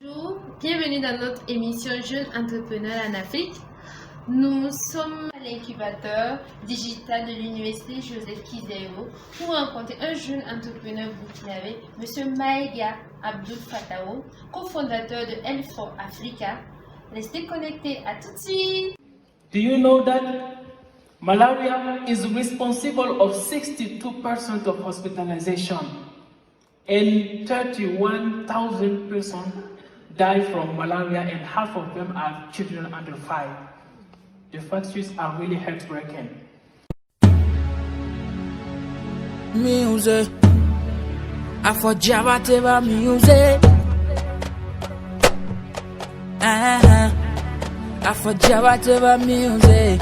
Bonjour, bienvenue dans notre émission Jeunes entrepreneurs en Afrique. Nous sommes à l'incubateur digital de l'Université Joseph Kizerbo pour rencontrer un jeune entrepreneur burkinabé, M. Maïga Abdul Fatao, cofondateur de L4 Africa. Restez connectés, à tout de suite. Do you know that malaria is responsible of 62% of hospitalization and 31,000 persons die from malaria and half of them are children under 5. The facts are really heartbreaking. Music, I for Java Teva music. I for Java Teva music.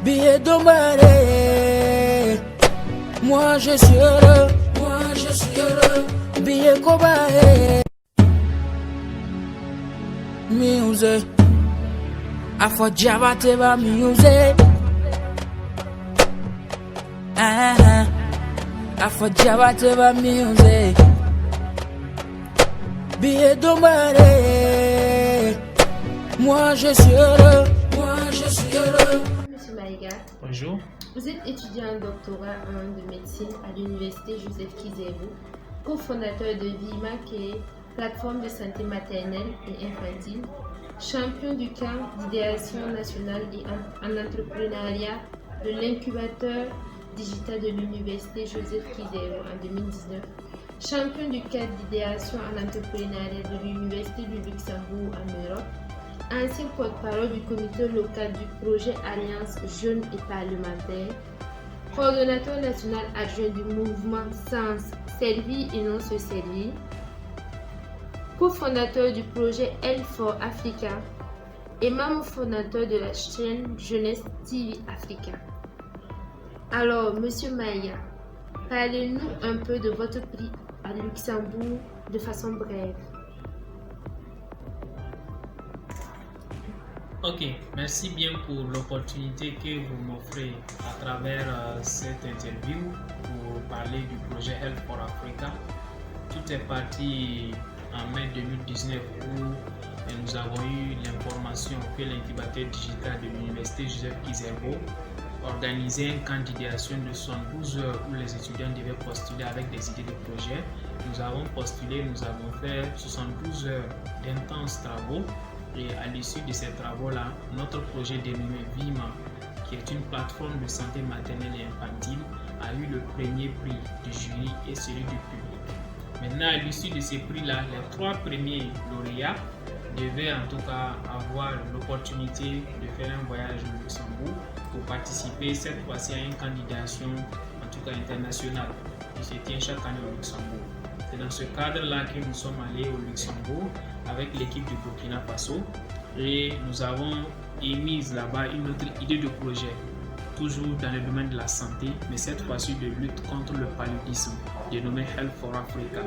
Billet d'Omare, moi je suis heureux, billet Kobae. Music, I for Java Teva music. I for Java Teva music. Billet d'Omare, moi je suis heureux. Monsieur Maïga, Bonjour. vous êtes étudiant en doctorat 1 de médecine à l'Université Joseph Kizerbo, cofondateur de VIMA qui est plateforme de santé maternelle et infantile, champion du camp d'idéation nationale et en entrepreneuriat de l'incubateur digital de l'Université Joseph Kizerbo en 2019, champion du cadre d'idéation en entrepreneuriat de l'Université du Luxembourg en Europe, ancien porte-parole du comité local du projet Alliance Jeunes et Parlementaires, coordonnateur national adjoint du mouvement Sens, Servir et non se servir, cofondateur du projet L4 Africa et membre fondateur de la chaîne Jeunesse TV Africa. Alors, Monsieur Maïga, parlez-nous un peu de votre prix à Luxembourg de façon brève. Ok, merci bien pour l'opportunité que vous m'offrez à travers cette interview pour parler du projet Health for Africa. Tout est parti en mai 2019 où nous avons eu l'information que l'incubateur digital de l'Université Joseph Kizerbo organisait un camp d'idéation de 72 heures où les étudiants devaient postuler avec des idées de projet. Nous avons postulé, nous avons fait 72 heures d'intenses travaux. Et à l'issue de ces travaux-là, notre projet dénommé VIMA, qui est une plateforme de santé maternelle et infantile, a eu le premier prix du jury et celui du public. Maintenant, à l'issue de ces prix-là, les 3 premiers lauréats devaient en tout cas avoir l'opportunité de faire un voyage au Luxembourg pour participer cette fois-ci à une candidature, en tout cas internationale, qui se tient chaque année au Luxembourg. C'est dans ce cadre-là que nous sommes allés au Luxembourg avec l'équipe du Burkina Faso et nous avons émis là-bas une autre idée de projet, toujours dans le domaine de la santé, mais cette fois-ci de lutte contre le paludisme, dénommé Health for Africa.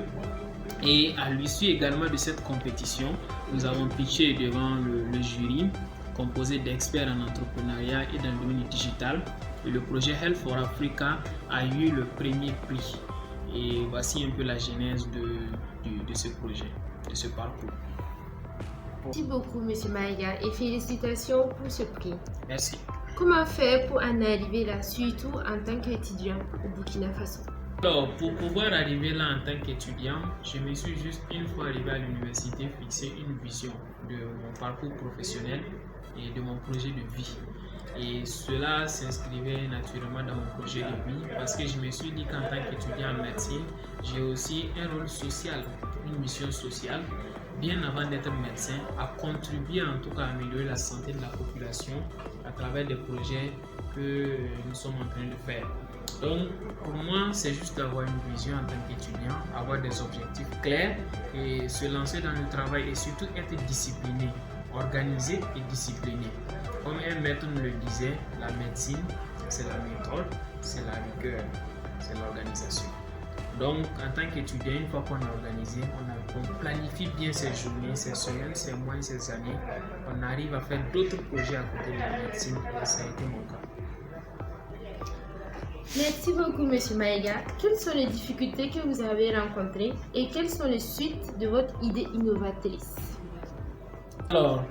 Et à l'issue également de cette compétition, nous avons pitché devant le jury, composé d'experts en entrepreneuriat et dans le domaine digital. Et le projet Health for Africa a eu le premier prix. Et voici un peu la genèse de ce projet, de ce parcours. Merci beaucoup, M. Maïga, et félicitations pour ce prix. Merci. Comment faire pour en arriver là, surtout en tant qu'étudiant au Burkina Faso? Alors, pour pouvoir arriver là en tant qu'étudiant, je me suis juste une fois arrivé à l'université fixé une vision de mon parcours professionnel et de mon projet de vie. Et cela s'inscrivait naturellement dans mon projet de vie parce que je me suis dit qu'en tant qu'étudiant en médecine, j'ai aussi un rôle social, une mission sociale, bien avant d'être médecin, à contribuer en tout cas à améliorer la santé de la population à travers des projets que nous sommes en train de faire. Donc pour moi, c'est juste d'avoir une vision en tant qu'étudiant, avoir des objectifs clairs et se lancer dans le travail et surtout être discipliné, organisé et discipliné. Comme un maître nous le disait, la médecine, c'est la méthode, c'est la rigueur, c'est l'organisation. Donc, en tant qu'étudiant, une fois qu'on est organisé, on planifie bien ses journées, ses semaines, ses mois, ses années, on arrive à faire d'autres projets à côté de la médecine et ça a été mon cas. Merci beaucoup, Monsieur Maïga. Quelles sont les difficultés que vous avez rencontrées et quelles sont les suites de votre idée innovatrice? Alors,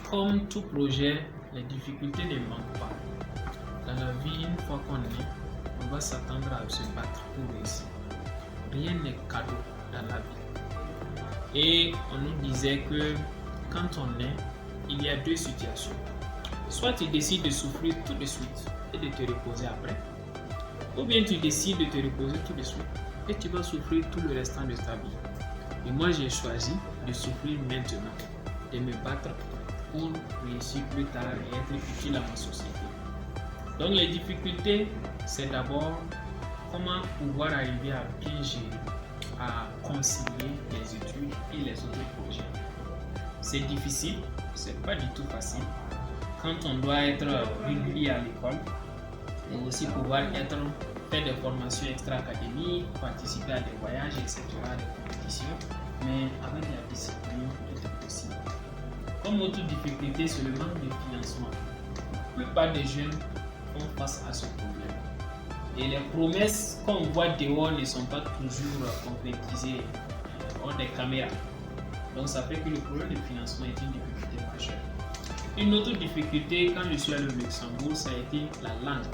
comme tout projet, les difficultés ne manquent pas. Dans la vie, une fois qu'on est, on doit s'attendre à se battre pour réussir. Rien n'est cadeau dans la vie. Et on nous disait que quand on est, il y a deux situations. Soit tu décides de souffrir tout de suite et de te reposer après, ou bien tu décides de te reposer tout de suite et tu vas souffrir tout le restant de ta vie. Et moi, j'ai choisi de souffrir maintenant, de me battre pour réussir plus tard et être utile à ma société. Donc les difficultés, c'est d'abord comment pouvoir arriver à bien gérer, à concilier les études et les autres projets. C'est difficile, c'est pas du tout facile. Quand on doit être régulier à l'école et aussi pouvoir faire des formations extra-académiques, participer à des voyages, etc., des compétitions, mais avec la discipline, tout est possible. Comme autre difficulté, c'est le manque de financement. La plupart des jeunes font face à ce problème. Et les promesses qu'on voit dehors ne sont pas toujours concrétisées hors des caméras. Donc ça fait que le problème de financement est une difficulté majeure. Une autre difficulté quand je suis allé au Luxembourg, ça a été la langue.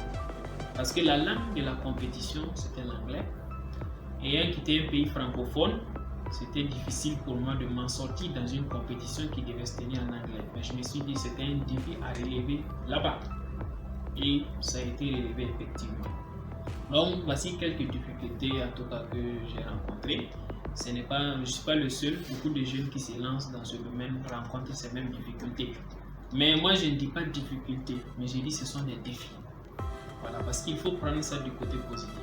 Parce que la langue de la compétition, c'était l'anglais. Et ayant quitté un pays francophone, c'était difficile pour moi de m'en sortir dans une compétition qui devait se tenir en anglais. Mais je me suis dit que c'était un défi à relever là-bas. Et ça a été relevé effectivement. Donc voici quelques difficultés en tout cas que j'ai rencontrées. Je ne suis pas le seul, beaucoup de jeunes qui se lancent dans ce domaine rencontrent ces mêmes difficultés. Mais moi je ne dis pas difficultés, mais je dis que ce sont des défis. Voilà, parce qu'il faut prendre ça du côté positif.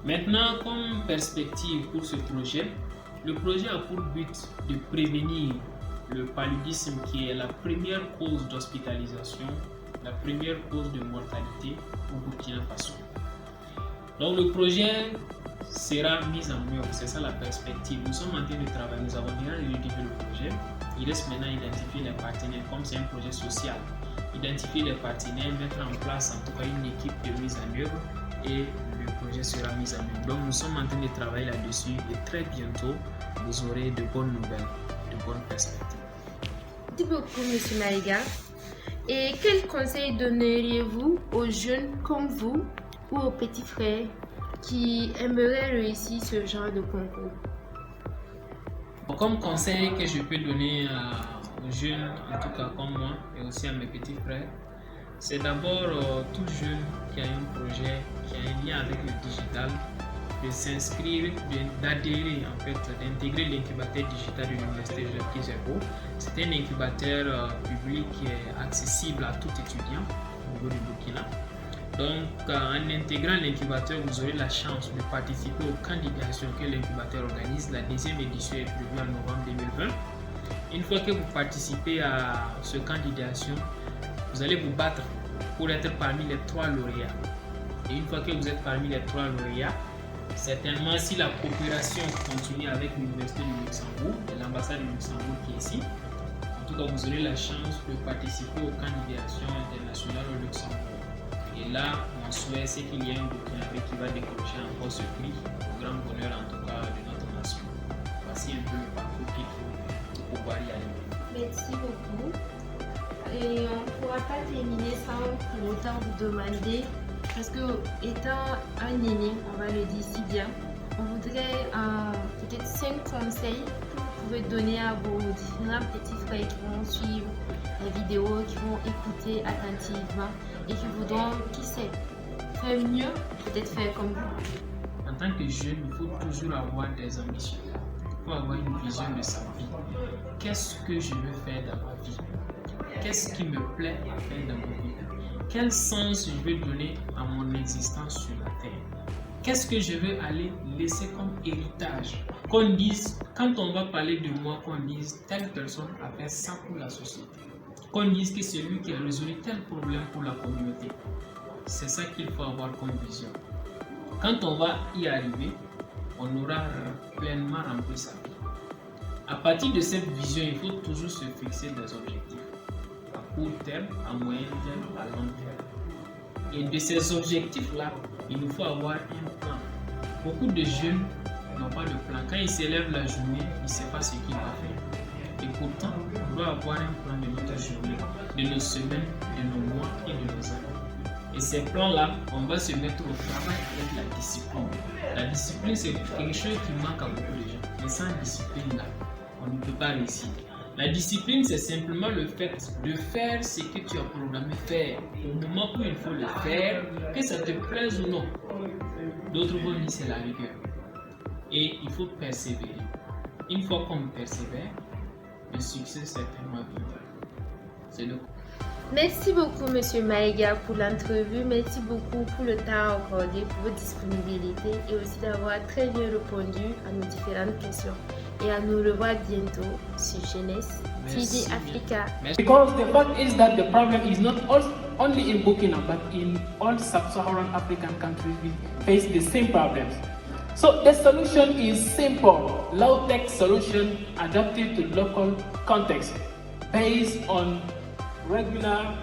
Maintenant, comme perspective pour ce projet, le projet a pour but de prévenir le paludisme qui est la première cause d'hospitalisation, la première cause de mortalité au Burkina Faso. Donc le projet sera mis en œuvre, c'est ça la perspective. Nous sommes en train de travailler, nous avons déjà identifié le projet. Il reste maintenant identifier les partenaires, comme c'est un projet social. Identifier les partenaires, mettre en place en tout cas une équipe de mise en œuvre et le projet sera mis en œuvre. Donc nous sommes en train de travailler là-dessus et très bientôt vous aurez de bonnes nouvelles, de bonnes perspectives. Merci beaucoup, M. Maïga. Et quels conseils donneriez-vous aux jeunes comme vous ou aux petits frères qui aimeraient réussir ce genre de concours? Comme conseil que je peux donner aux jeunes, en tout cas comme moi, et aussi à mes petits frères, c'est d'abord tout jeune qui a un projet, qui a un lien avec le digital, de s'inscrire, d'adhérer en fait, d'intégrer l'incubateur digital de l'Université Joseph Kizerbo. C'est un incubateur public qui est accessible à tout étudiant au niveau du Burkina. Donc, en intégrant l'incubateur, vous aurez la chance de participer aux candidatures que l'incubateur organise. La deuxième édition est prévue en novembre 2020. Une fois que vous participez à ce candidature, vous allez vous battre pour être parmi les 3 lauréats. Et une fois que vous êtes parmi les 3 lauréats, certainement si la coopération continue avec l'Université du Luxembourg et l'ambassade du Luxembourg qui est ici, en tout cas vous aurez la chance de participer aux candidatures internationales au Luxembourg. Et là, mon souhait, c'est qu'il y ait un Burkinabé qui va décrocher encore ce prix, au grand bonheur en tout cas de notre nation. Voici un peu le parcours qu'il faut pour pouvoir y aller. Merci beaucoup. Et on ne pourra pas terminer sans pour autant vous demander, parce que étant un aîné, on va le dire si bien, on voudrait peut-être 5 conseils que vous pouvez donner à vos différents petits frères qui vont suivre les vidéos, qui vont écouter attentivement et qui voudront, qui sait, faire mieux, peut-être faire comme vous. En tant que jeune, il faut toujours avoir des ambitions. Il faut avoir une vision de sa vie. Qu'est-ce que je veux faire dans ma vie? Qu'est-ce qui me plaît à faire dans ma vie? Quel sens je veux donner à mon existence sur la terre? Qu'est-ce que je veux aller laisser comme héritage? Qu'on dise, quand on va parler de moi, qu'on dise telle personne a fait ça pour la société. Qu'on dise que c'est lui qui a résolu tel problème pour la communauté. C'est ça qu'il faut avoir comme vision. Quand on va y arriver, on aura pleinement rempli sa vie. À partir de cette vision, il faut toujours se fixer des objectifs. À court terme, à moyen terme, à long terme. Et de ces objectifs-là, Il nous faut avoir un plan. Beaucoup de jeunes n'ont pas de plan. Quand ils s'élèvent la journée, ils ne savent pas ce qu'ils vont faire. Et pourtant, on doit avoir un plan de notre journée, de nos semaines, de nos mois et de nos années. Et ces plans-là, on va se mettre au travail avec la discipline. La discipline, c'est quelque chose qui manque à beaucoup de gens. Mais sans discipline, là, on ne peut pas réussir. La discipline, c'est simplement le fait de faire ce que tu as programmé faire au moment où il faut le faire, que ça te plaise ou non. D'autres vont dire c'est la rigueur. Et il faut persévérer. Une fois qu'on persévère, le succès certainement viendra. C'est le Merci beaucoup, Monsieur Maïga, pour l'entrevue. Merci beaucoup pour le temps accordé, pour votre disponibilité et aussi d'avoir très bien répondu à nos différentes questions. Et à nous revoir bientôt sur Jeunesse TV Africa. Because the fact is that the problem is not only in Burkina, but in all sub-Saharan African countries, we face the same problems. So the solution is simple, low-tech solution adapted to local context, based on regular